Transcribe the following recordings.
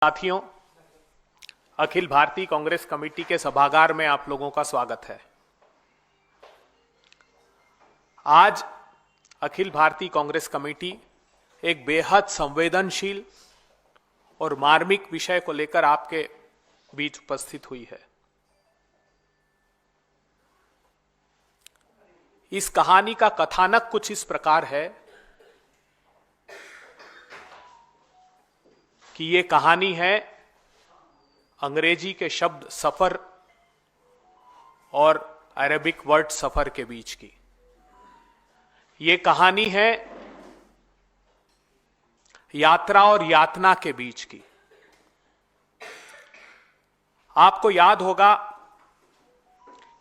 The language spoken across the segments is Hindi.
साथियों, अखिल भारतीय कांग्रेस कमेटी के सभागार में आप लोगों का स्वागत है। आज अखिल भारतीय कांग्रेस कमेटी एक बेहद संवेदनशील और मार्मिक विषय को लेकर आपके बीच उपस्थित हुई है। इस कहानी का कथानक कुछ इस प्रकार है कि ये कहानी है अंग्रेजी के शब्द सफर और अरेबिक वर्ड सफर के बीच की। ये कहानी है यात्रा और यातना के बीच की। आपको याद होगा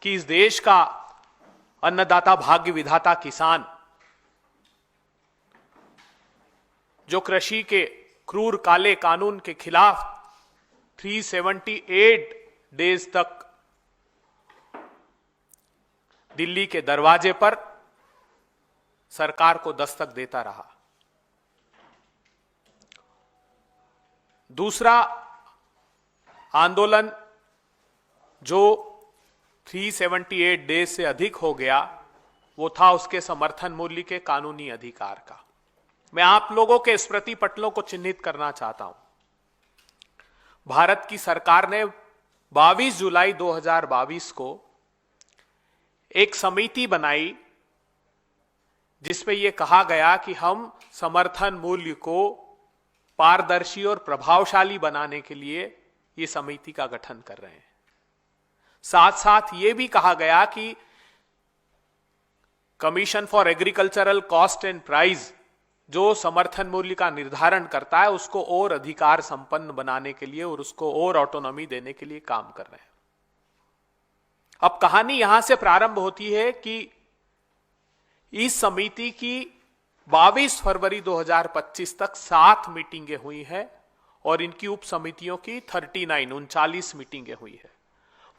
कि इस देश का अन्नदाता, भाग्य विधाता किसान, जो कृषि के क्रूर काले कानून के खिलाफ 378 डेज तक दिल्ली के दरवाजे पर सरकार को दस्तक देता रहा। दूसरा आंदोलन जो 378 डेज से अधिक हो गया, वो था उसके समर्थन मूल्य के कानूनी अधिकार का। मैं आप लोगों के स्मृति पटलों को चिन्हित करना चाहता हूं। भारत की सरकार ने 22 जुलाई 2022 को एक समिति बनाई जिसमें यह कहा गया कि हम समर्थन मूल्य को पारदर्शी और प्रभावशाली बनाने के लिए यह समिति का गठन कर रहे हैं। साथ साथ यह भी कहा गया कि commission for agricultural cost and price, जो समर्थन मूल्य का निर्धारण करता है, उसको और अधिकार संपन्न बनाने के लिए और उसको और ऑटोनॉमी देने के लिए काम कर रहे हैं। अब कहानी यहां से प्रारंभ होती है कि इस समिति की 22 फरवरी 2025 तक 7 मीटिंगें हुई हैं और इनकी उप समितियों की 39 मीटिंगें हुई है।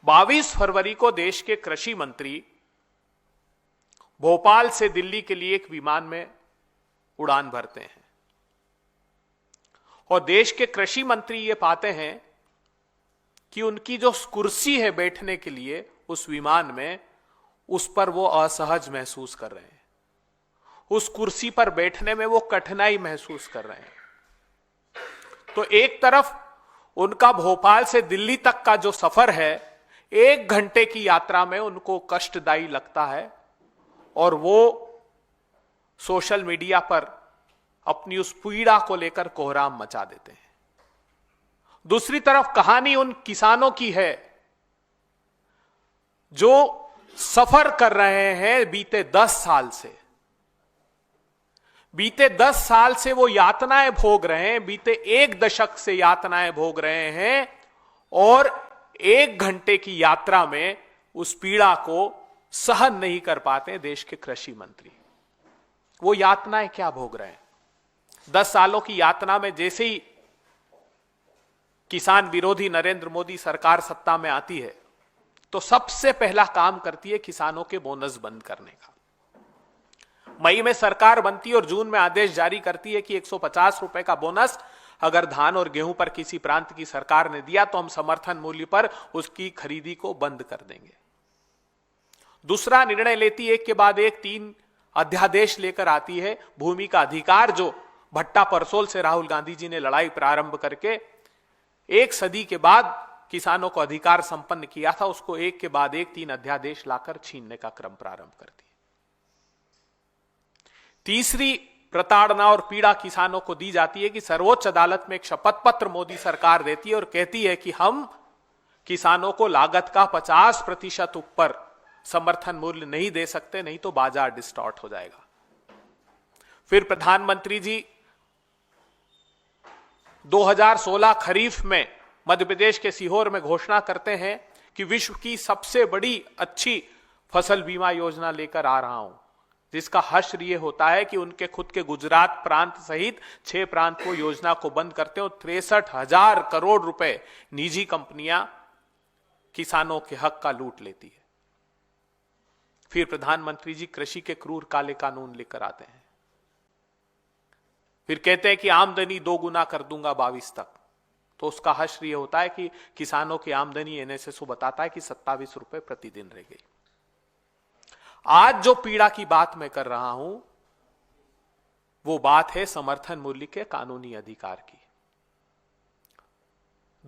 22 फरवरी को देश के कृषि मंत्री भोपाल से दिल्ली के लिए एक विमान में उड़ान भरते हैं और देश के कृषि मंत्री ये पाते हैं कि उनकी जो कुर्सी है बैठने के लिए उस विमान में, उस पर वो असहज महसूस कर रहे हैं। उस कुर्सी पर बैठने में वो कठिनाई महसूस कर रहे हैं। तो एक तरफ उनका भोपाल से दिल्ली तक का जो सफर है, 1 घंटे की यात्रा में उनको कष्टदायी लगता है और वो सोशल मीडिया पर अपनी उस पीड़ा को लेकर कोहराम मचा देते हैं। दूसरी तरफ कहानी उन किसानों की है जो सफर कर रहे हैं बीते 10 साल से। बीते 10 साल से वो यातनाएं भोग रहे हैं, बीते 1 दशक से यातनाएं भोग रहे हैं और 1 घंटे की यात्रा में उस पीड़ा को सहन नहीं कर पाते देश के कृषि मंत्री। वो यातनाएं क्या भोग रहे हैं? 10 सालों की यातना में जैसे ही किसान विरोधी नरेंद्र मोदी सरकार सत्ता में आती है तो सबसे पहला काम करती है किसानों के बोनस बंद करने का। मई में सरकार बनती है और जून में आदेश जारी करती है कि 150 रुपए का बोनस अगर धान और गेहूं पर किसी प्रांत की सरकार ने दिया तो हम समर्थन मूल्य पर उसकी खरीदी को बंद कर देंगे। दूसरा निर्णय लेती एक के बाद एक 3 अध्यादेश लेकर आती है। भूमि का अधिकार, जो भट्टा परसोल से राहुल गांधी जी ने लड़ाई प्रारंभ करके 1 सदी के बाद किसानों को अधिकार संपन्न किया था, उसको एक के बाद एक 3 अध्यादेश लाकर छीनने का क्रम प्रारंभ करती है। तीसरी प्रताड़ना और पीड़ा किसानों को दी जाती है कि सर्वोच्च अदालत में एक शपथ पत्र मोदी सरकार देती है और कहती है कि हम किसानों को लागत का 50% ऊपर समर्थन मूल्य नहीं दे सकते, नहीं तो बाजार डिस्टॉर्ट हो जाएगा। फिर प्रधानमंत्री जी 2016 खरीफ में मध्य प्रदेश के सीहोर में घोषणा करते हैं कि विश्व की सबसे बड़ी अच्छी फसल बीमा योजना लेकर आ रहा हूं, जिसका हश्र यह होता है कि उनके खुद के गुजरात प्रांत सहित 6 प्रांत को योजना को बंद करते हैं और 63,000 करोड़ रुपए निजी कंपनियां किसानों के हक का लूट लेती है। फिर प्रधानमंत्री जी कृषि के क्रूर काले कानून लेकर आते हैं। फिर कहते हैं कि आमदनी 2 गुना कर दूंगा 22 तक। तो उसका हश्र ये होता है कि किसानों की आमदनी एनएसएसओ बताता है कि 27 रुपए प्रतिदिन रह गई। आज जो पीड़ा की बात मैं कर रहा हूं वो बात है समर्थन मूल्य के कानूनी अधिकार की।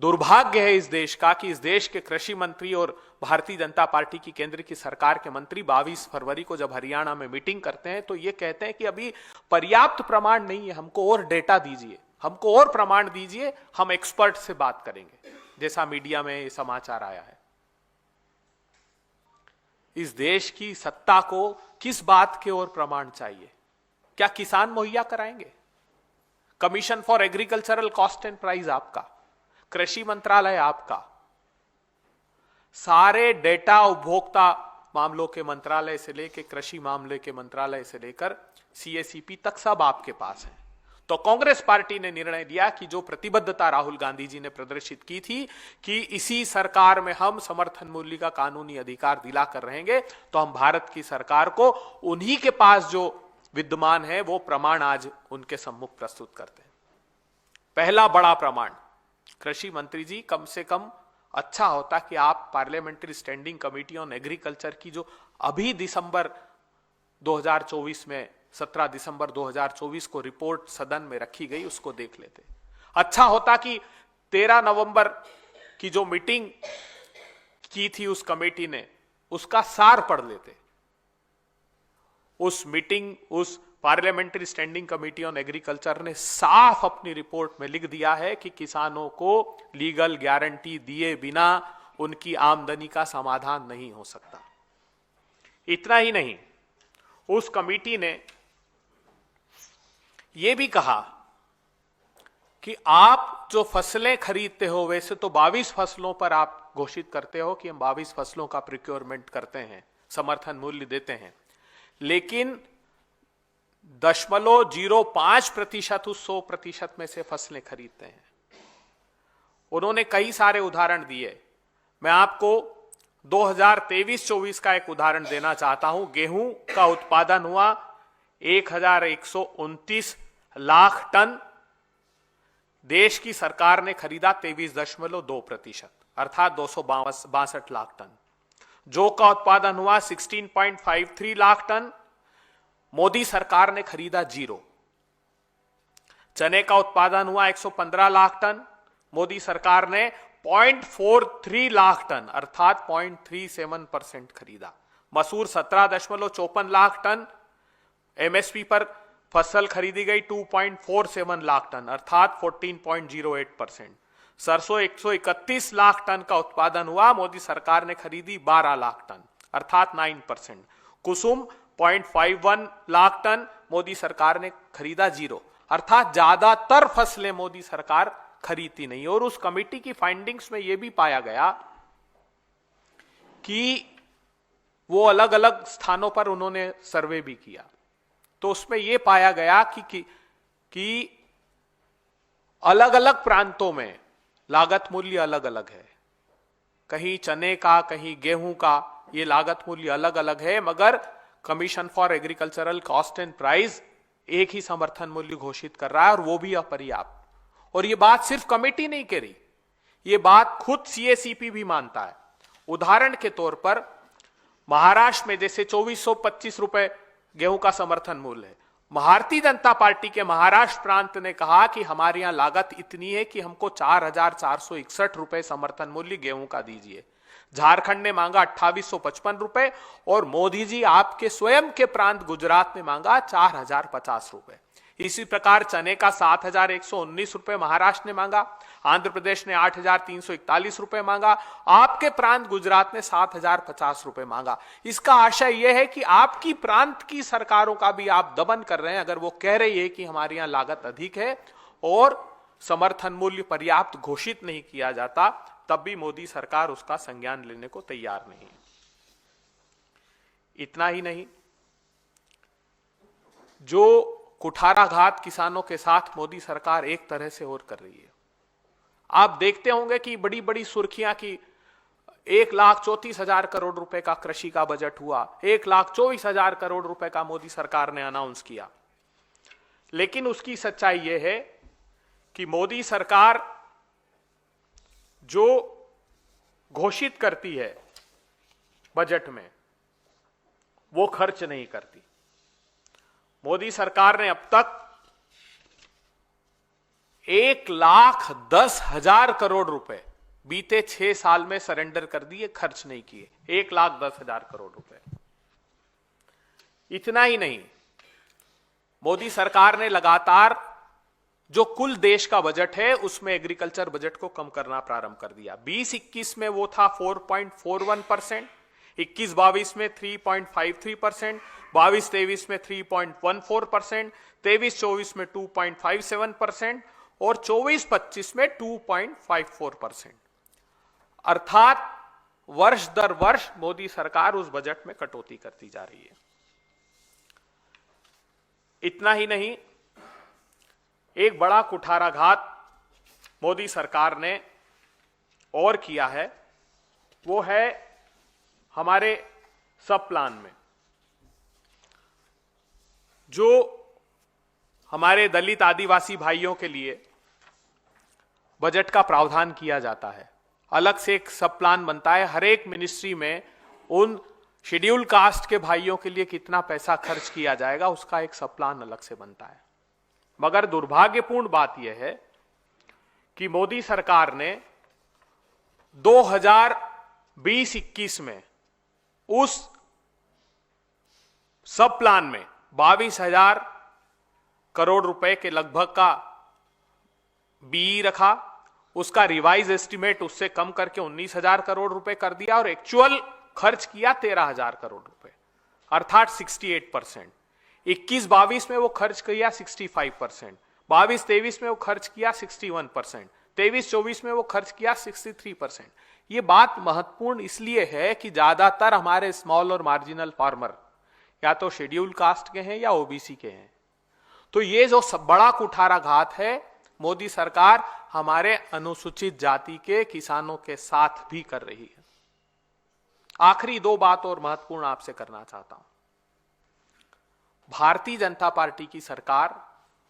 दुर्भाग्य है इस देश का कि इस देश के कृषि मंत्री और भारतीय जनता पार्टी की केंद्र की सरकार के मंत्री 22 फरवरी को जब हरियाणा में मीटिंग करते हैं तो ये कहते हैं कि अभी पर्याप्त प्रमाण नहीं है, हमको और डेटा दीजिए, हमको और प्रमाण दीजिए, हम एक्सपर्ट से बात करेंगे, जैसा मीडिया में ये समाचार आया है। इस देश की सत्ता को किस बात के और प्रमाण चाहिए? क्या किसान मुहैया कराएंगे? Commission for agricultural cost and price आपका, कृषि मंत्रालय आपका, सारे डेटा उपभोक्ता मामलों के मंत्रालय से लेकर कृषि मामले के मंत्रालय से लेकर सीएसीपी तक सब आपके पास है। तो कांग्रेस पार्टी ने निर्णय लिया कि जो प्रतिबद्धता राहुल गांधी जी ने प्रदर्शित की थी कि इसी सरकार में हम समर्थन मूल्य का कानूनी अधिकार दिलाकर रहेंगे, तो हम भारत की सरकार को उन्हीं के पास जो विद्यमान है वो प्रमाण आज उनके सम्मुख प्रस्तुत करते हैं। पहला बड़ा प्रमाण, कृषि मंत्री जी, कम से कम अच्छा होता कि आप parliamentary standing committee on agriculture की जो अभी दिसंबर 2024 में 17 दिसंबर 2024 को रिपोर्ट सदन में रखी गई उसको देख लेते। अच्छा होता कि 13 नवंबर की जो मीटिंग की थी उस कमेटी ने उसका सार पढ़ लेते। उस मीटिंग, उस parliamentary standing committee on agriculture ने साफ अपनी रिपोर्ट में लिख दिया है कि किसानों को लीगल गारंटी दिए बिना उनकी आमदनी का समाधान नहीं हो सकता। इतना ही नहीं, उस कमेटी ने यह भी कहा कि आप जो फसलें खरीदते हो, वैसे तो 22 फसलों पर आप घोषित करते हो कि हम 22 फसलों का प्रोक्योरमेंट करते हैं, समर्थन मूल्य देते हैं, लेकिन 0.05% उस 100% में से फसलें खरीदते हैं। उन्होंने कई सारे उदाहरण दिए। मैं आपको 2023-24 का एक उदाहरण देना चाहता हूं। गेहूं का उत्पादन हुआ 1129 लाख टन, देश की सरकार ने खरीदा 23.2%, अर्थात 262 लाख टन। जौ का उत्पादन हुआ 16.53 लाख टन, मोदी सरकार ने खरीदा 0। चने का उत्पादन हुआ 115 लाख टन, मोदी सरकार ने 0.43 लाख टन अर्थात 0.37% खरीदा। मसूर 17.54 लाख टन, एमएसपी पर फसल खरीदी गई 2.47 लाख टन अर्थात 14.08%। सरसों 131 लाख टन का उत्पादन हुआ, मोदी सरकार ने खरीदी 12 लाख टन अर्थात 9%। कुसुम 0.51 लाख टन, मोदी सरकार ने खरीदा 0, अर्थात ज्यादातर फसलें मोदी सरकार खरीदती नहीं। और उस कमेटी की फाइंडिंग्स में यह भी पाया गया कि वो अलग अलग स्थानों पर उन्होंने सर्वे भी किया, तो उसमें यह पाया गया कि अलग अलग प्रांतों में लागत मूल्य अलग अलग है। कहीं चने का, कहीं गेहूं का, ये लागत मूल्य अलग अलग है, मगर commission for agricultural cost and price एक ही समर्थन मूल्य घोषित कर रहा है और वो भी अपर्याप्त। और ये बात सिर्फ कमेटी नहीं कह रही, ये बात खुद सीएसीपी भी मानता है। उदाहरण के तौर पर महाराष्ट्र में जैसे 2425 रुपए गेहूं का समर्थन मूल्य है, भारतीय जनता पार्टी के महाराष्ट्र प्रांत ने कहा कि हमारे यहां लागत इतनी है कि हमको 4,461 रुपए समर्थन मूल्य गेहूं का दीजिए। झारखंड ने मांगा 2855 रुपए और मोदी जी आपके स्वयं के प्रांत गुजरात ने मांगा 4050 रुपए। इसी प्रकार चने का 7119 रुपए महाराष्ट्र ने मांगा, आंध्र प्रदेश ने 8341 रुपए मांगा, आपके प्रांत गुजरात ने 7050 रुपए मांगा। इसका आशय यह है कि आपकी प्रांत की सरकारों का भी आप दमन कर रहे हैं। अगर वो कह रही है कि हमारे यहां लागत अधिक है और समर्थन मूल्य पर्याप्त घोषित नहीं किया जाता, तब भी मोदी सरकार उसका संज्ञान लेने को तैयार नहीं है। इतना ही नहीं, जो कुठाराघात किसानों के साथ मोदी सरकार एक तरह से और कर रही है। आप देखते होंगे कि बड़ी बड़ी सुर्खियां की 1,34,000 करोड़ रुपए का कृषि का बजट हुआ, 1,24,000 करोड़ रुपए का मोदी सरकार ने अनाउंस किया। लेकिन उसकी सच्चाई यह है कि मोदी सरकार जो घोषित करती है बजट में वो खर्च नहीं करती। मोदी सरकार ने अब तक 1,10,000 करोड़ रुपए बीते 6 साल में सरेंडर कर दिए, खर्च नहीं किए। 1,10,000 करोड़ रुपए। इतना ही नहीं, मोदी सरकार ने लगातार जो कुल देश का बजट है उसमें एग्रीकल्चर बजट को कम करना प्रारंभ कर दिया। 20-21 में वो था 4.41%, 21-22 में 3.53%, 22-23 में 3.14%, 23-24 में 2.57% और 24-25 में 2.54%। अर्थात वर्ष दर वर्ष मोदी सरकार उस बजट में कटौती करती जा रही है। इतना ही नहीं, एक बड़ा कुठाराघात मोदी सरकार ने और किया है, वो है हमारे सब प्लान में जो हमारे दलित आदिवासी भाइयों के लिए बजट का प्रावधान किया जाता है। अलग से एक सब प्लान बनता है हर एक मिनिस्ट्री में, उन शेड्यूल कास्ट के भाइयों के लिए कितना पैसा खर्च किया जाएगा उसका एक सब प्लान अलग से बनता है। मगर दुर्भाग्यपूर्ण बात यह है कि मोदी सरकार ने 2020-21 में उस सब प्लान में 22,000 करोड़ रुपए के लगभग का बीई रखा, उसका रिवाइज एस्टिमेट उससे कम करके 19,000 करोड़ रुपए कर दिया और एक्चुअल खर्च किया 13,000 करोड़ रुपए, अर्थात 68%। 21-22 में वो खर्च किया 65%, 22-23 में वो खर्च किया 61%, 23-24 में वो खर्च किया 63%। ये बात महत्वपूर्ण इसलिए है कि ज्यादातर हमारे स्मॉल और मार्जिनल फार्मर या तो शेड्यूल कास्ट के हैं या ओबीसी के हैं। तो ये जो सब बड़ा कुठाराघात है मोदी सरकार हमारे अनुसूचित जाति के किसानों के साथ भी कर रही है। आखिरी 2 बात और महत्वपूर्ण आपसे करना चाहता हूं। भारतीय जनता पार्टी की सरकार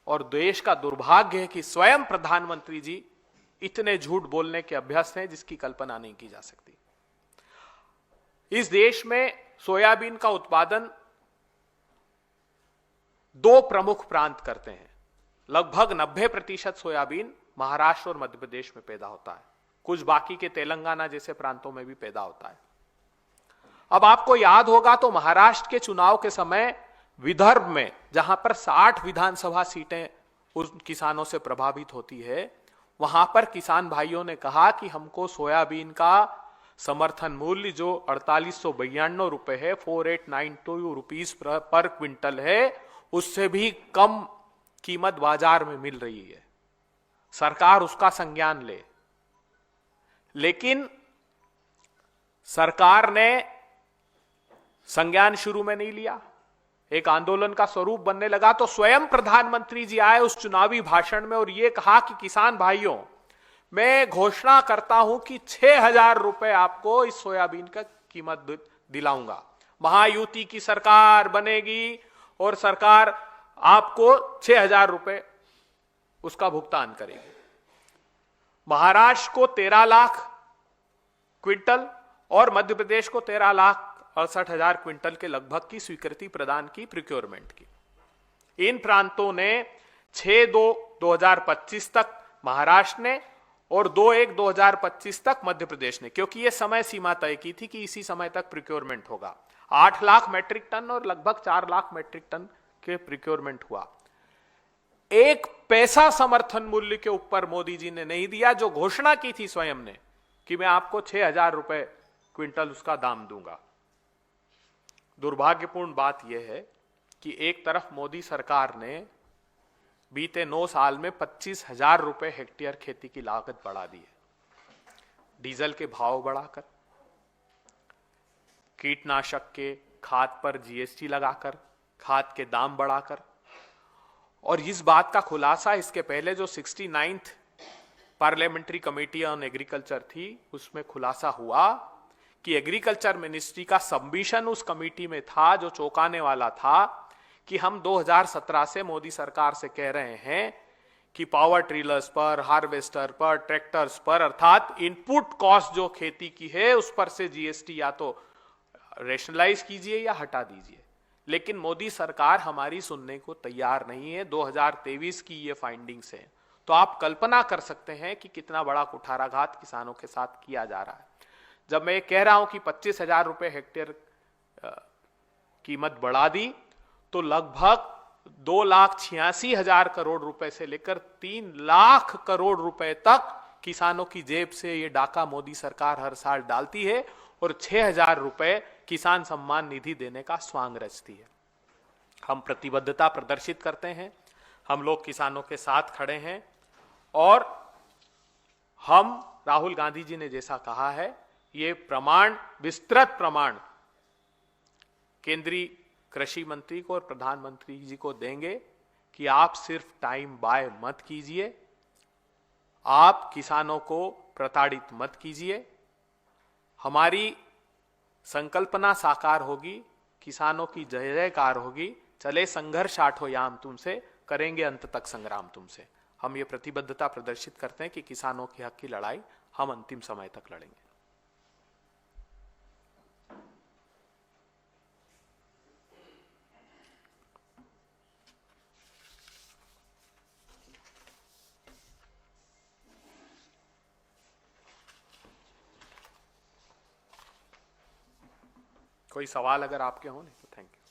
और देश का दुर्भाग्य है कि स्वयं प्रधानमंत्री जी इतने झूठ बोलने के अभ्यस्त हैं जिसकी कल्पना नहीं की जा सकती। इस देश में सोयाबीन का उत्पादन 2 प्रमुख प्रांत करते हैं। लगभग 90% सोयाबीन महाराष्ट्र और मध्य प्रदेश में पैदा होता है, कुछ बाकी के तेलंगाना जैसे प्रांतों में भी पैदा होता है। अब आपको याद होगा तो महाराष्ट्र के चुनाव के समय विदर्भ में जहां पर 60 विधानसभा सीटें उन किसानों से प्रभावित होती है, वहां पर किसान भाइयों ने कहा कि हमको सोयाबीन का समर्थन मूल्य जो 4892 रुपए है, 4892 रुपीज पर क्विंटल है, उससे भी कम कीमत बाजार में मिल रही है। सरकार उसका संज्ञान ले, लेकिन सरकार ने संज्ञान शुरू में नहीं लिया। एक आंदोलन का स्वरूप बनने लगा तो स्वयं प्रधानमंत्री जी आए उस चुनावी भाषण में और यह कहा कि किसान भाइयों, मैं घोषणा करता हूं कि 6,000 रुपए आपको इस सोयाबीन का कीमत दिलाऊंगा। महायुति की सरकार बनेगी और सरकार आपको 6,000 रुपए उसका भुगतान करेगी। महाराष्ट्र को 13 लाख क्विंटल और मध्य प्रदेश को 13,68,000 क्विंटल के लगभग की स्वीकृति प्रदान की प्रोक्योरमेंट की। इन प्रांतों ने 6/2/2025 तक महाराष्ट्र ने और 2/1/2025 तक मध्य प्रदेश ने, क्योंकि यह समय सीमा तय की थी कि इसी समय तक प्रोक्योरमेंट होगा। 8 लाख मैट्रिक टन और लगभग 4 लाख मैट्रिक टन के प्रोक्योरमेंट हुआ। 1 पैसा समर्थन मूल्य के ऊपर मोदी जी ने नहीं दिया, जो घोषणा की थी स्वयं ने कि मैं आपको 6,000 रुपए क्विंटल उसका दाम दूंगा। दुर्भाग्यपूर्ण बात यह है कि एक तरफ मोदी सरकार ने बीते 9 साल में 25,000 रुपए हेक्टेयर खेती की लागत बढ़ा दी है, डीजल के भाव बढ़ाकर, कीटनाशक के खाद पर जीएसटी लगाकर, खाद के दाम बढ़ाकर। और इस बात का खुलासा इसके पहले जो 69th parliamentary committee on agriculture थी, उसमें खुलासा हुआ कि एग्रीकल्चर मिनिस्ट्री का सबमिशन उस कमेटी में था जो चौंकाने वाला था कि हम 2017 से मोदी सरकार से कह रहे हैं कि पावर ट्रिलर्स पर, हार्वेस्टर पर, ट्रैक्टर्स पर, अर्थात इनपुट कॉस्ट जो खेती की है उस पर से जीएसटी या तो रेशनलाइज कीजिए या हटा दीजिए। लेकिन मोदी सरकार हमारी सुनने को तैयार नहीं है। 2023 की ये फाइंडिंग्स है। तो आप कल्पना कर सकते हैं कि कितना बड़ा कुठाराघात किसानों के साथ किया जा रहा है। जब मैं ये कह रहा हूं कि 25,000 रुपए हेक्टेयर कीमत बढ़ा दी, तो लगभग 2,86,000 करोड़ रुपए से लेकर 3 लाख करोड़ रुपए तक किसानों की जेब से ये डाका मोदी सरकार हर साल डालती है और 6,000 रुपए किसान सम्मान निधि देने का स्वांग रचती है। हम प्रतिबद्धता प्रदर्शित करते हैं, हम लोग किसानों के साथ खड़े हैं और हम, राहुल गांधी जी ने जैसा कहा है, ये प्रमाण, विस्तृत प्रमाण केंद्रीय कृषि मंत्री को और प्रधानमंत्री जी को देंगे कि आप सिर्फ टाइम बाय मत कीजिए, आप किसानों को प्रताड़ित मत कीजिए। हमारी संकल्पना साकार होगी, किसानों की जय जयकार होगी। चले संघर्ष आठो याम तुमसे, करेंगे अंत तक संग्राम तुमसे। हम ये प्रतिबद्धता प्रदर्शित करते हैं कि किसानों के हक की लड़ाई हम अंतिम समय तक लड़ेंगे। कोई सवाल अगर आपके हो नहीं तो थैंक यू।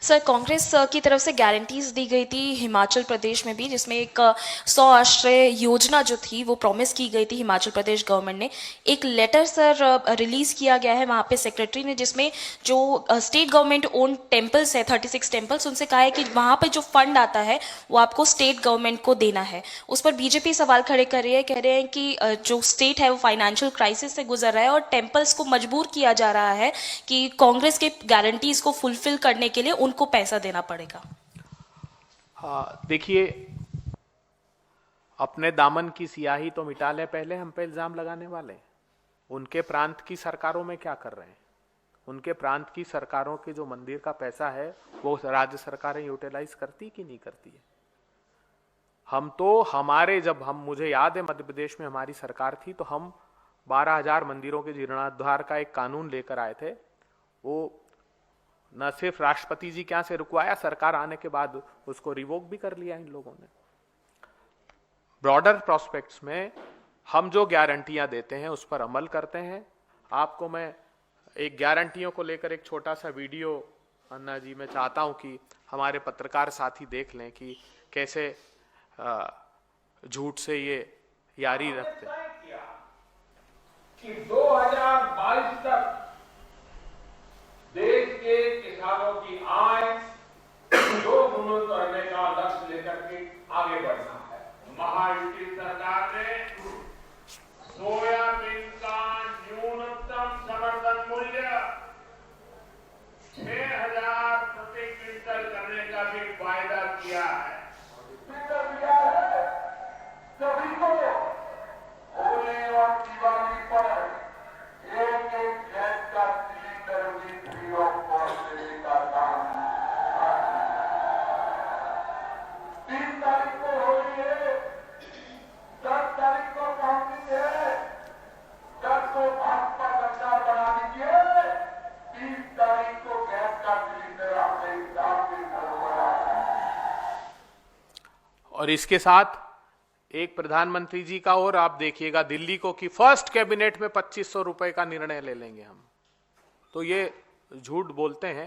सर, कांग्रेस की तरफ से गारंटीज दी गई थी हिमाचल प्रदेश में भी, जिसमें एक 100 आश्रय योजना जो थी वो प्रॉमिस की गई थी हिमाचल प्रदेश गवर्नमेंट ने। एक लेटर सर रिलीज किया गया है वहाँ पे सेक्रेटरी ने, जिसमें जो स्टेट गवर्नमेंट ओन टेम्पल्स है 36 टेम्पल्स, उनसे कहा है कि वहाँ पे जो फंड आता है वो आपको स्टेट गवर्नमेंट को देना है। उस पर बीजेपी सवाल खड़े कर रही है, कह रहे हैं कि जो स्टेट है वो फाइनेंशियल क्राइसिस से गुजर रहा है और टेम्पल्स को मजबूर किया जा रहा है कि कांग्रेस के गारंटीज को फुलफिल करने के लिए उनको पैसा देना पड़ेगा। हाँ, देखिए, अपने दामन की सियाही तो मिटा लें पहले, हम पे इल्जाम लगाने वाले। उनके प्रांत की सरकारों में क्या कर रहे हैं? उनके प्रांत की सरकारों के जो मंदिर का पैसा है वो राज्य सरकारें यूटिलाइज करती कि नहीं करती है? हम तो हमारे, जब हम, मुझे याद है मध्य प्रदेश में हमारी सरकार थी तो हम 12,000 मंदिरों के जीर्णोद्धार का एक कानून लेकर आए थे। वो न सिर्फ राष्ट्रपति जी के यहाँ से रुकवाया, सरकार आने के बाद उसको रिवोक भी कर लिया इन लोगों ने। ब्रॉडर प्रोस्पेक्ट्स में हम जो गारंटियां देते हैं उस पर अमल करते हैं। आपको मैं एक गारंटियों को लेकर एक छोटा सा वीडियो, अन्ना जी, मैं चाहता हूं कि हमारे पत्रकार साथी देख लें कि कैसे झूठ से ये यारी रखते हैं। कि 2022 तक देश के किसानों की आय 2 गुना करने का लक्ष्य लेकर के आगे बढ़ना है। महायुति सरकार ने सोयाबीन का न्यूनतम समर्थन मूल्य 6,000 प्रति क्विंटल करने का भी वायदा किया है। सभी को होली और दिवाली पर एक गैस का सिलेंडर भी फ्री ऑफ कॉस्ट देने का काम 3 तारीख को होली है, 10 तारीख को कांग्रेस है, 10 को भाजपा सरकार बना दीजिए, 30 तारीख को गैस का सिलेंडर आपके हिसाब से घर पर आए। और इसके साथ एक प्रधानमंत्री जी का और आप देखिएगा दिल्ली को कि फर्स्ट कैबिनेट में 2,500 रुपए का निर्णय ले लेंगे हम। तो ये झूठ बोलते हैं।